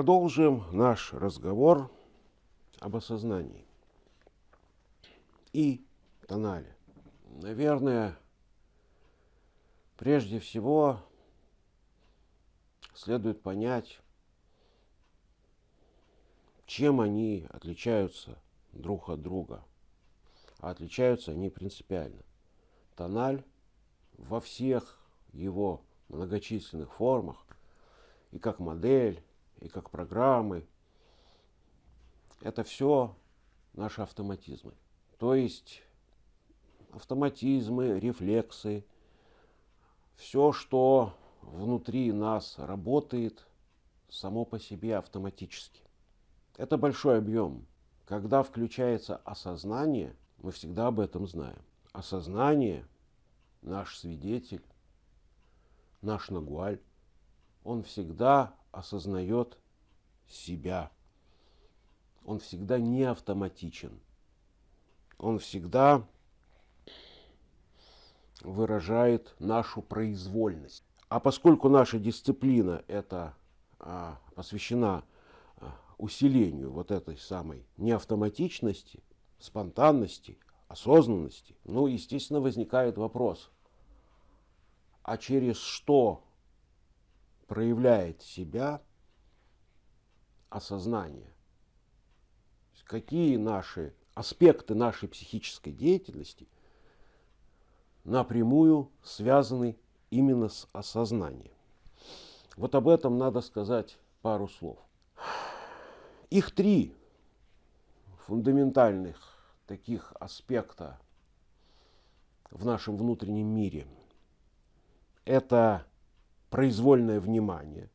Продолжим наш разговор об осознании и тонале. Наверное, прежде всего следует понять, чем они отличаются друг от друга. А отличаются они принципиально. Тональ во всех его многочисленных формах, и как модель, и как программы, это все наши автоматизмы. То есть автоматизмы, рефлексы, все, что внутри нас работает само по себе автоматически. Это большой объем. Когда включается осознание, мы всегда об этом знаем. Осознание, наш свидетель, наш нагуаль, он всегда осознает себя. Он всегда не автоматичен. Он всегда выражает нашу произвольность. А поскольку наша дисциплина это посвящена усилению вот этой самой неавтоматичности, спонтанности, осознанности, естественно, возникает вопрос, а через что проявляет себя осознание? Какие наши аспекты нашей психической деятельности напрямую связаны именно с осознанием? Вот об этом надо сказать пару слов. Их три фундаментальных таких аспекта в нашем внутреннем мире. Это произвольное внимание.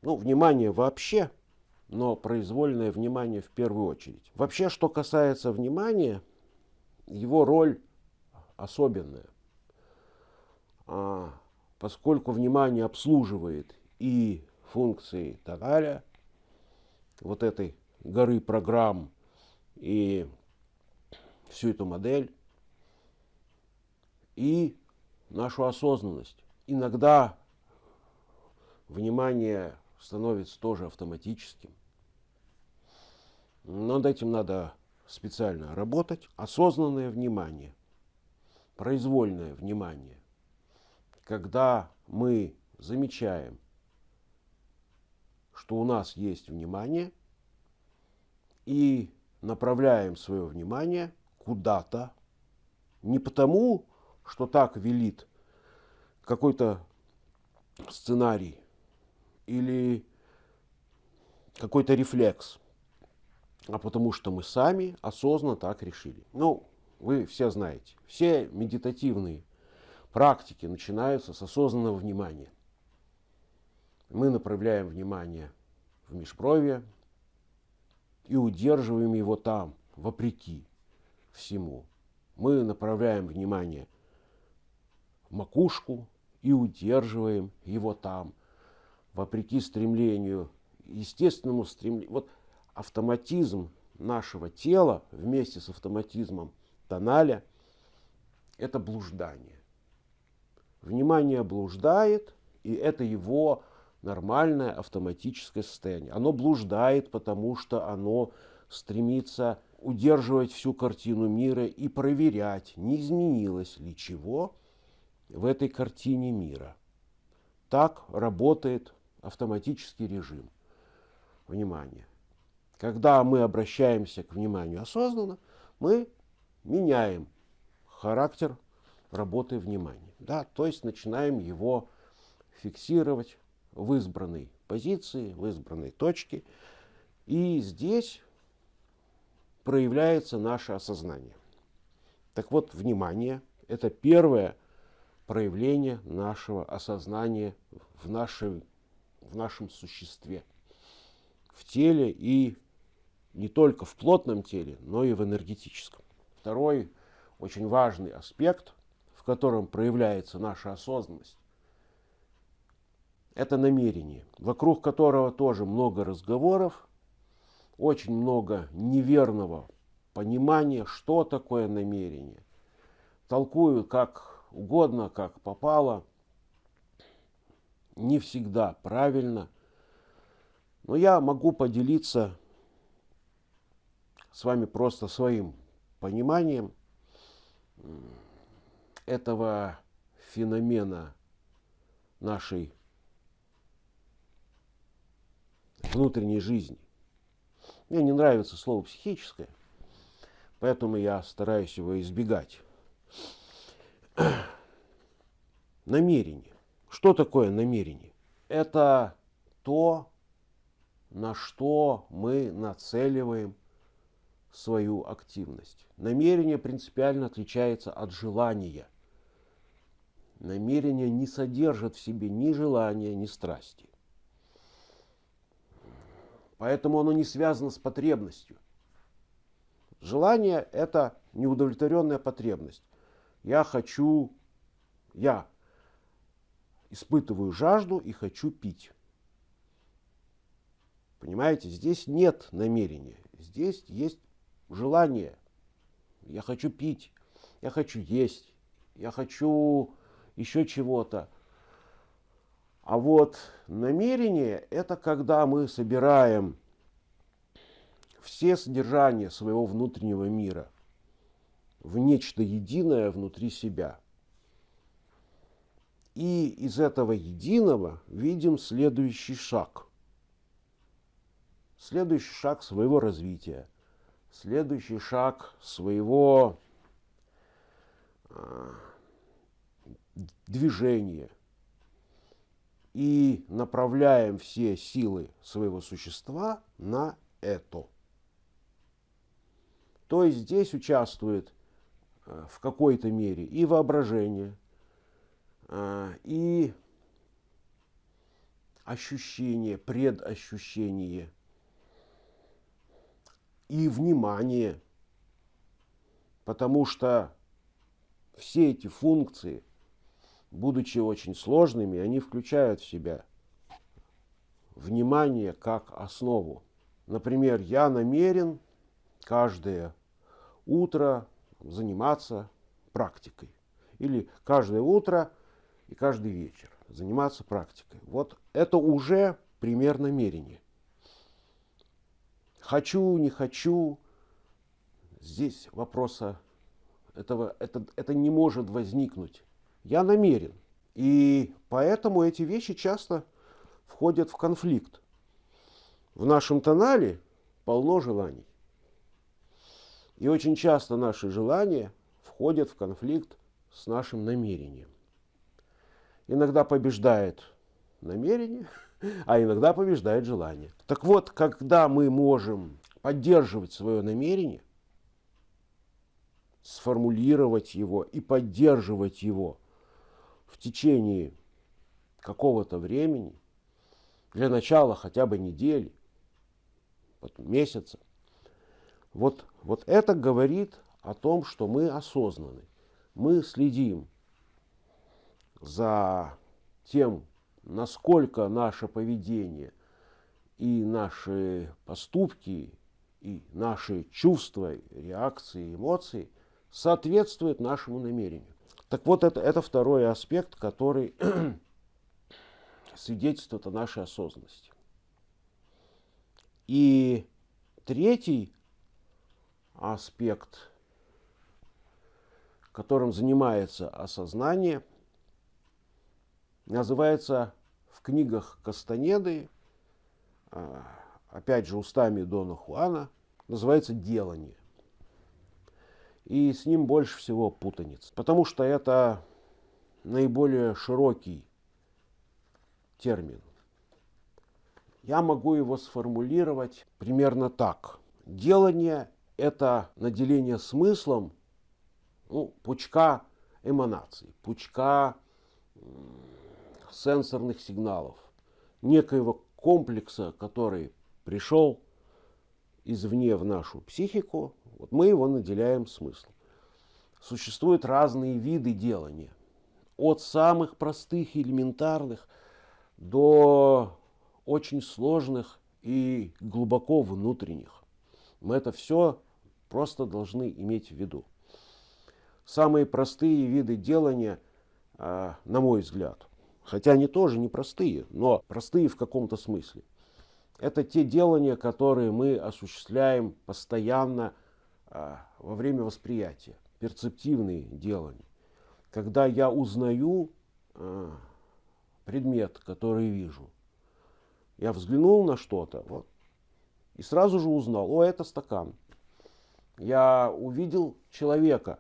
Внимание вообще, но произвольное внимание в первую очередь. Вообще, что касается внимания, его роль особенная. Поскольку внимание обслуживает и функции тоналя, вот этой горы программ и всю эту модель, и нашу осознанность. Иногда внимание становится тоже автоматическим. Над этим надо специально работать. Осознанное внимание, произвольное внимание. Когда мы замечаем, что у нас есть внимание, и направляем свое внимание куда-то, не потому, что так велит какой-то сценарий или какой-то рефлекс, а потому что мы сами осознанно так решили. Вы все знаете, все медитативные практики начинаются с осознанного внимания. Мы направляем внимание в межбровье и удерживаем его там, вопреки всему. Мы направляем внимание в макушку и удерживаем его там, вопреки стремлению, естественному стремлению. Вот автоматизм нашего тела вместе с автоматизмом тоналя – это блуждание. Внимание блуждает, и это его нормальное автоматическое состояние. Оно блуждает, потому что оно стремится удерживать всю картину мира и проверять, не изменилось ли чего в этой картине мира. Так работает автоматический режим внимания. Когда мы обращаемся к вниманию осознанно, мы меняем характер работы внимания. То есть начинаем его фиксировать в избранной позиции, в избранной точке. И здесь проявляется наше осознание. Так вот, внимание – это первое проявление нашего осознания в нашем существе, в теле и не только в плотном теле, но и в энергетическом. Второй очень важный аспект, в котором проявляется наша осознанность, это намерение, вокруг которого тоже много разговоров, очень много неверного понимания, что такое намерение. Толкуют как угодно, как попало, не всегда правильно. Но я могу поделиться с вами просто своим пониманием этого феномена нашей внутренней жизни. Мне не нравится слово «психическое», поэтому я стараюсь его избегать. Намерение. Что такое намерение? Это то, на что мы нацеливаем свою активность. Намерение принципиально отличается от желания. Намерение не содержит в себе ни желания, ни страсти. Поэтому оно не связано с потребностью. Желание – это неудовлетворенная потребность. Я испытываю жажду и хочу пить. Понимаете, здесь нет намерения, здесь есть желание. Я хочу пить, я хочу есть, я хочу еще чего-то. А вот намерение – это когда мы собираем все содержания своего внутреннего мира в нечто единое внутри себя. И из этого единого видим следующий шаг. Следующий шаг своего развития, следующий шаг своего движения. И направляем все силы своего существа на это. То есть здесь участвует в какой-то мере и воображение, и ощущение, предощущение, и внимание, потому что все эти функции, будучи очень сложными, они включают в себя внимание как основу. Например, я намерен каждое утро заниматься практикой. Или каждое утро и каждый вечер заниматься практикой. Вот это уже пример намерения. Хочу, не хочу, здесь вопроса это не может возникнуть. Я намерен. И поэтому эти вещи часто входят в конфликт. В нашем тонале полно желаний. И очень часто наши желания входят в конфликт с нашим намерением. Иногда побеждает намерение, а иногда побеждает желание. Так вот, когда мы можем поддерживать свое намерение, сформулировать его и поддерживать его в течение какого-то времени, для начала хотя бы недели, потом месяца, вот это говорит о том, что мы осознаны. Мы следим за тем, насколько наше поведение и наши поступки, и наши чувства, реакции, эмоции соответствуют нашему намерению. Так вот, это второй аспект, который свидетельствует о нашей осознанности. И третий аспект, которым занимается осознание, называется в книгах Кастанеды, опять же устами Дона Хуана, называется делание. И с ним больше всего путаниц, потому что это наиболее широкий термин. Я могу его сформулировать примерно так. Делание – это наделение смыслом пучка эманаций, пучка сенсорных сигналов, некоего комплекса, который пришел извне в нашу психику, вот мы его наделяем смыслом. Существуют разные виды делания, от самых простых и элементарных до очень сложных и глубоко внутренних. Мы это все просто должны иметь в виду. Самые простые виды делания, на мой взгляд, хотя они тоже непростые, но простые в каком-то смысле, Это те делания, которые мы осуществляем постоянно во время восприятия, перцептивные делания. Когда я узнаю предмет, который вижу, я взглянул на что-то, вот, и сразу же узнал, о, это стакан. Я увидел человека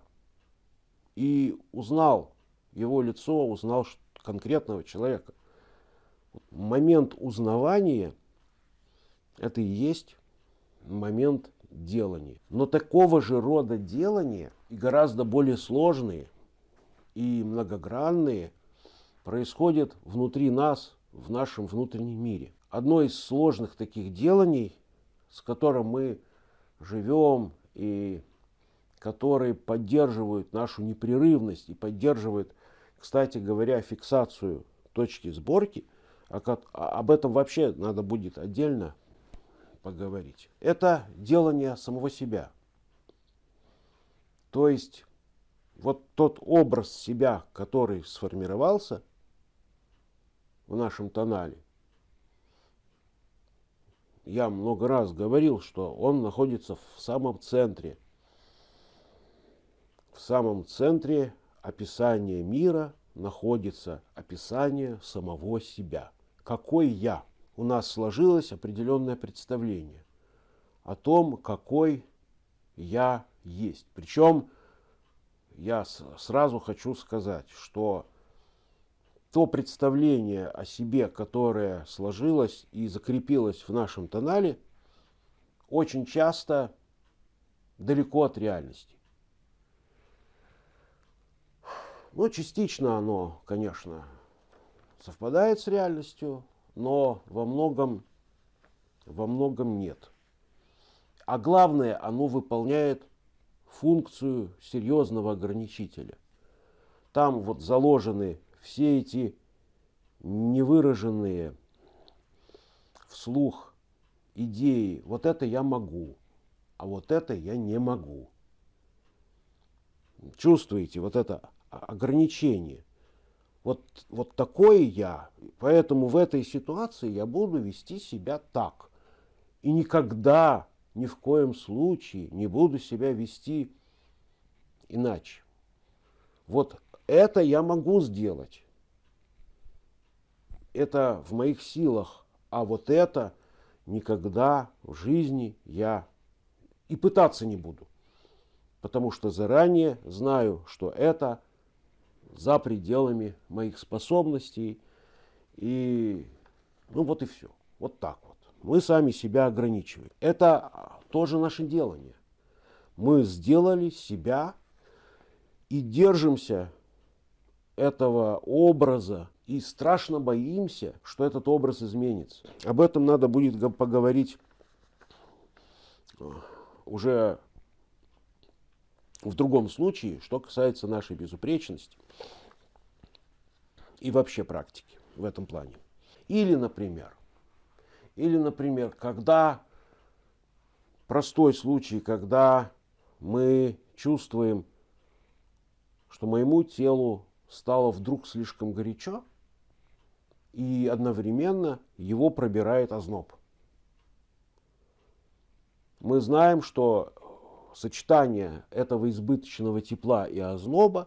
и узнал его лицо, узнал конкретного человека. Момент узнавания – это и есть момент делания. Но такого же рода делания, и гораздо более сложные и многогранные, происходят внутри нас, в нашем внутреннем мире. Одно из сложных таких деланий, с которым мы живем и которые поддерживают нашу непрерывность и поддерживают, кстати говоря, фиксацию точки сборки, об этом вообще надо будет отдельно поговорить. Это делание самого себя. То есть вот тот образ себя, который сформировался в нашем тонале, я много раз говорил, что он находится в самом центре. В самом центре описания мира находится описание самого себя. Какой я? У нас сложилось определенное представление о том, какой я есть. Причем я сразу хочу сказать, что то представление о себе, которое сложилось и закрепилось в нашем тонале, очень часто далеко от реальности. Ну, частично оно, конечно, совпадает с реальностью, но во многом нет. А главное, оно выполняет функцию серьезного ограничителя. Там вот заложены все эти невыраженные вслух идеи. Вот это я могу, а вот это я не могу. Чувствуете вот это ограничение? Вот такое я. Поэтому в этой ситуации я буду вести себя так. И никогда, ни в коем случае не буду себя вести иначе. Вот это я могу сделать. Это в моих силах. А вот это никогда в жизни я и пытаться не буду. Потому что заранее знаю, что это за пределами моих способностей. И ну вот и все. Вот так вот. Мы сами себя ограничиваем. Это тоже наше делание. Мы сделали себя и держимся этого образа и страшно боимся, что этот образ изменится. Об этом надо будет поговорить уже в другом случае, что касается нашей безупречности и вообще практики в этом плане. Или, например, когда простой случай, когда мы чувствуем, что моему телу стало вдруг слишком горячо, и одновременно его пробирает озноб. Мы знаем, что сочетание этого избыточного тепла и озноба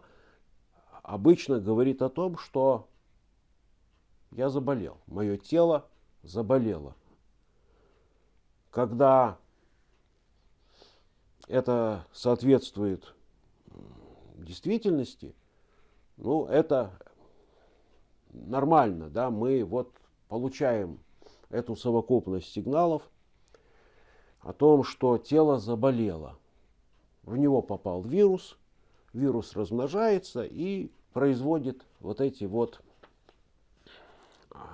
обычно говорит о том, что я заболел, мое тело заболело. Когда это соответствует действительности, ну, это нормально, да, мы вот получаем эту совокупность сигналов о том, что тело заболело. В него попал вирус, вирус размножается и производит вот эти вот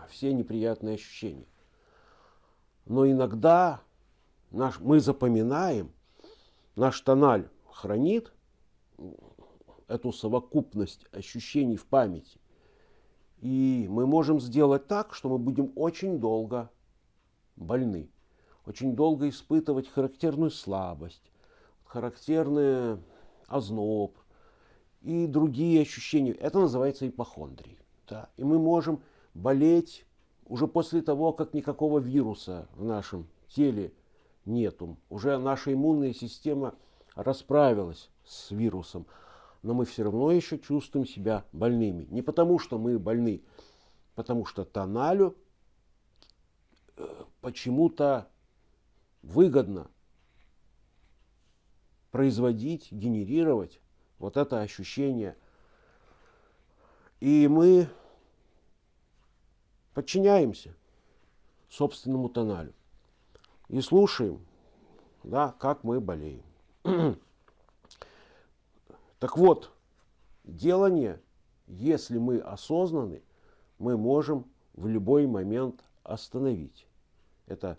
все неприятные ощущения. Но иногда мы запоминаем, наш тональ хранит эту совокупность ощущений в памяти. И мы можем сделать так, что мы будем очень долго больны, очень долго испытывать характерную слабость, характерный озноб и другие ощущения. Это называется ипохондрией. Да? И мы можем болеть уже после того, как никакого вируса в нашем теле нету, уже наша иммунная система расправилась с вирусом, но мы все равно еще чувствуем себя больными. Не потому, что мы больны, потому что тоналю почему-то выгодно производить, генерировать вот это ощущение. И мы подчиняемся собственному тоналю и слушаем, да, как мы болеем. Так вот, делание, если мы осознаны, мы можем в любой момент остановить. Это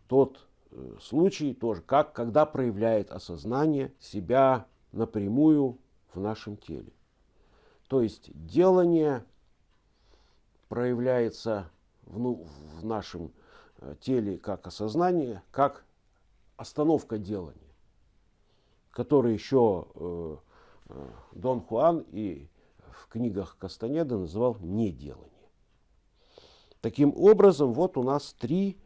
тот случай тоже, как когда проявляет осознание себя напрямую в нашем теле. То есть делание проявляется в нашем теле как осознание, как остановка делания, который еще Дон Хуан и в книгах Кастанеды называл неделание. Таким образом, вот у нас 3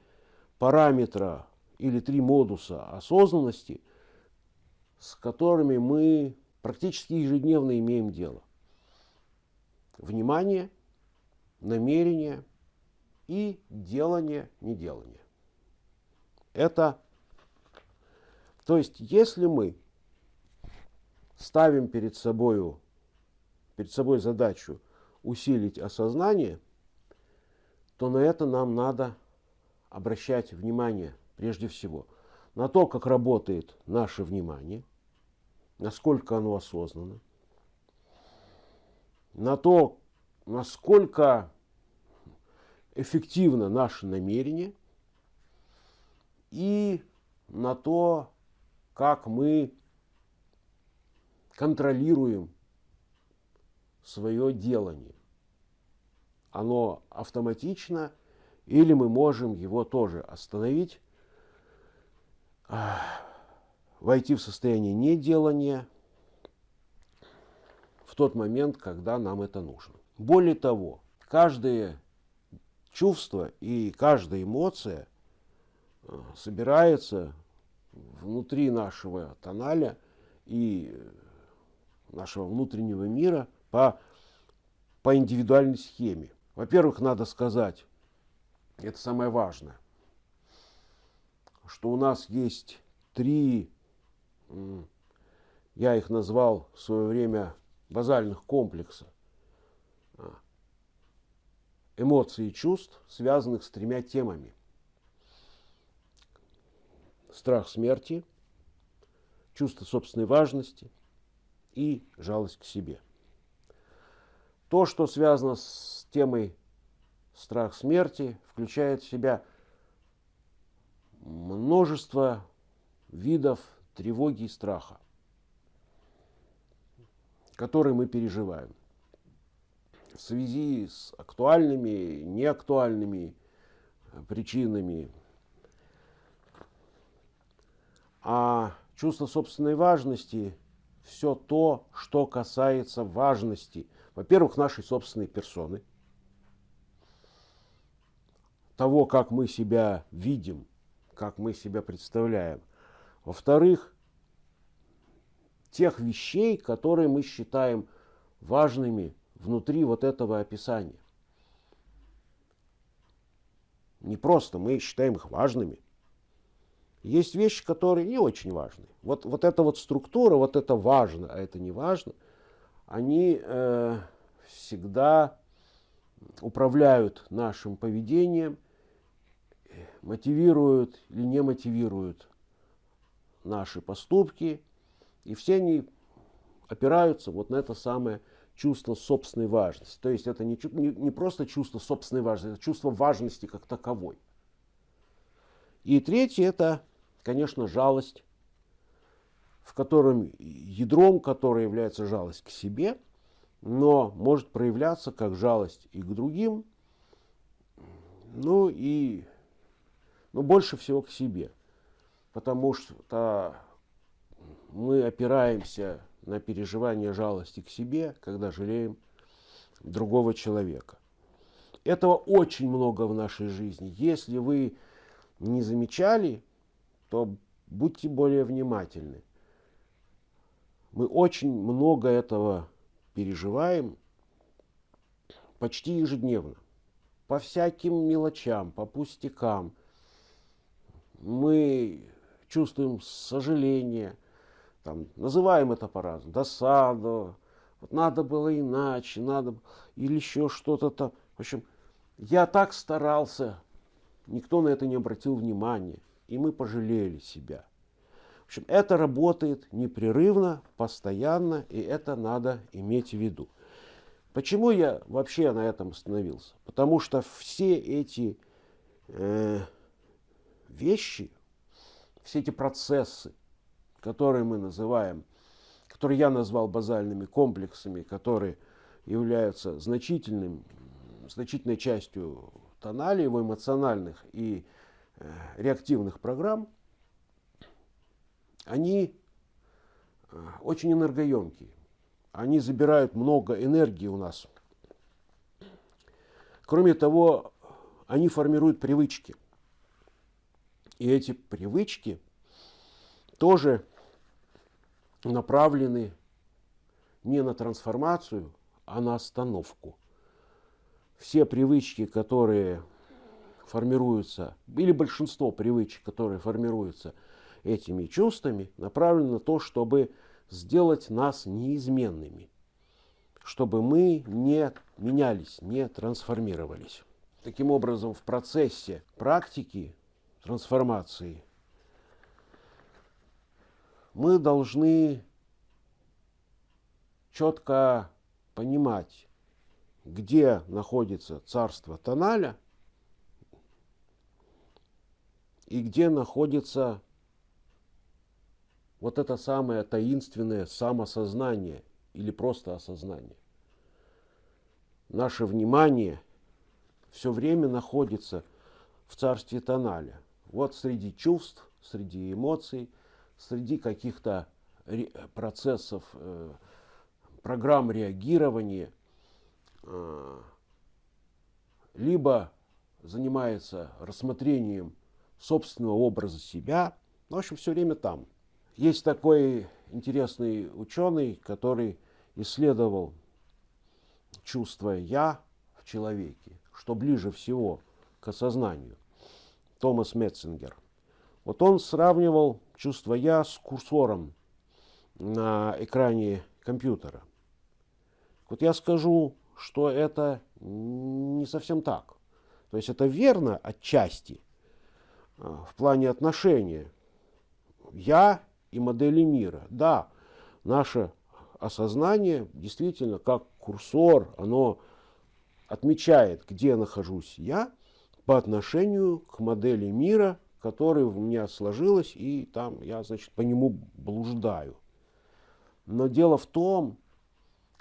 параметра или 3 модуса осознанности, с которыми мы практически ежедневно имеем дело. Внимание, намерение и делание, неделание. Это, то есть, если мы ставим перед собой задачу усилить осознание, то на это нам надо обращать внимание прежде всего на то, как работает наше внимание, насколько оно осознанно, на то, насколько эффективно наше намерение и на то, как мы контролируем свое делание. Оно автоматично или мы можем его тоже остановить, войти в состояние неделания в тот момент, когда нам это нужно. Более того, каждое чувство и каждая эмоция собирается внутри нашего тоналя и нашего внутреннего мира по индивидуальной схеме. Во-первых, надо сказать, это самое важное, что у нас есть 3, я их назвал в свое время базальных комплекса эмоций и чувств, связанных с 3 темами. Страх смерти, чувство собственной важности и жалость к себе. То, что связано с темой страх смерти, включает в себя множество видов тревоги и страха, которые мы переживаем в связи с актуальными, неактуальными причинами. А чувство собственной важности – все то, что касается важности, во-первых, нашей собственной персоны, того, как мы себя видим, как мы себя представляем. Во-вторых, тех вещей, которые мы считаем важными внутри вот этого описания. Не просто мы считаем их важными. Есть вещи, которые не очень важны. Вот эта вот структура, вот это важно, а это не важно, они всегда управляют нашим поведением, мотивируют или не мотивируют наши поступки. И все они опираются вот на это самое чувство собственной важности. То есть это не просто чувство собственной важности, это чувство важности как таковой. И третье – это, конечно, жалость, в котором ядром которой является жалость к себе, но может проявляться как жалость и к другим, но больше всего к себе. Потому что мы опираемся на переживание жалости к себе, когда жалеем другого человека. Этого очень много в нашей жизни. Если вы не замечали, то будьте более внимательны. Мы очень много этого переживаем почти ежедневно. По всяким мелочам, по пустякам. Мы чувствуем сожаление, там, называем это по-разному, досаду, вот надо было иначе, надо или еще что-то там. В общем, я так старался, никто на это не обратил внимания, и мы пожалели себя. В общем, это работает непрерывно, постоянно, и это надо иметь в виду. Почему я вообще на этом остановился? Потому что все эти вещи, все эти процессы, которые мы называем, которые я назвал базальными комплексами, которые являются значительной частью тоналей, его эмоциональных и реактивных программ, они очень энергоемкие. Они забирают много энергии у нас. Кроме того, они формируют привычки. И эти привычки тоже направлены не на трансформацию, а на остановку. Все привычки, которые формируются, или большинство привычек, которые формируются этими чувствами, направлены на то, чтобы сделать нас неизменными, чтобы мы не менялись, не трансформировались. Таким образом, в процессе практики трансформации мы должны четко понимать, где находится царство тоналя и где находится вот это самое таинственное самосознание или просто осознание. Наше внимание все время находится в царстве тоналя. Вот среди чувств, среди эмоций, среди каких-то процессов, программ реагирования, либо занимается рассмотрением собственного образа себя. В общем, все время там. Есть такой интересный ученый, который исследовал чувство «я» в человеке, что ближе всего к осознанию. Томас Метцингер. Вот он сравнивал чувство «я» с курсором на экране компьютера. Вот я скажу, что это не совсем так. То есть это верно отчасти в плане отношения «я» и модели мира. Да, наше осознание действительно как курсор, оно отмечает, где нахожусь я по отношению к модели мира, которая у меня сложилась, и там я, значит, по нему блуждаю. Но дело в том,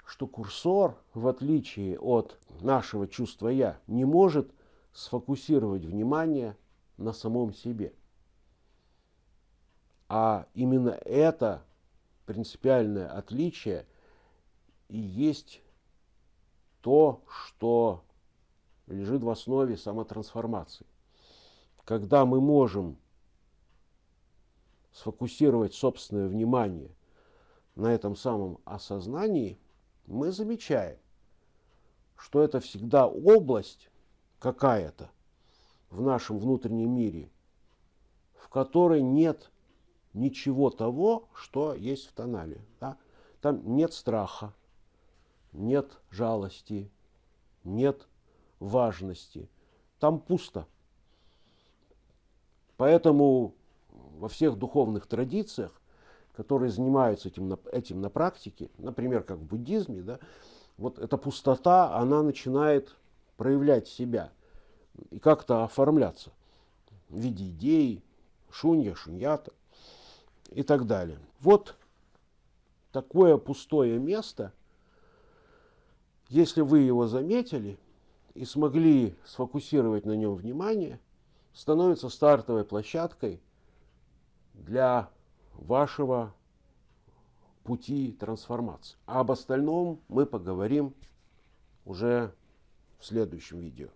что курсор, в отличие от нашего чувства «я», не может сфокусировать внимание на самом себе. А именно это принципиальное отличие и есть то, что лежит в основе самотрансформации. Когда мы можем сфокусировать собственное внимание на этом самом осознании, мы замечаем, что это всегда область какая-то в нашем внутреннем мире, в которой нет ничего того, что есть в тонале. Да? Там нет страха, нет жалости, нет важности. Там пусто. Поэтому во всех духовных традициях, которые занимаются этим на практике, например, как в буддизме, да, вот эта пустота, она начинает проявлять себя и как-то оформляться в виде идей, шунья, шуньята и так далее. Вот такое пустое место, если вы его заметили и смогли сфокусировать на нем внимание, становится стартовой площадкой для вашего пути трансформации. А об остальном мы поговорим уже в следующем видео.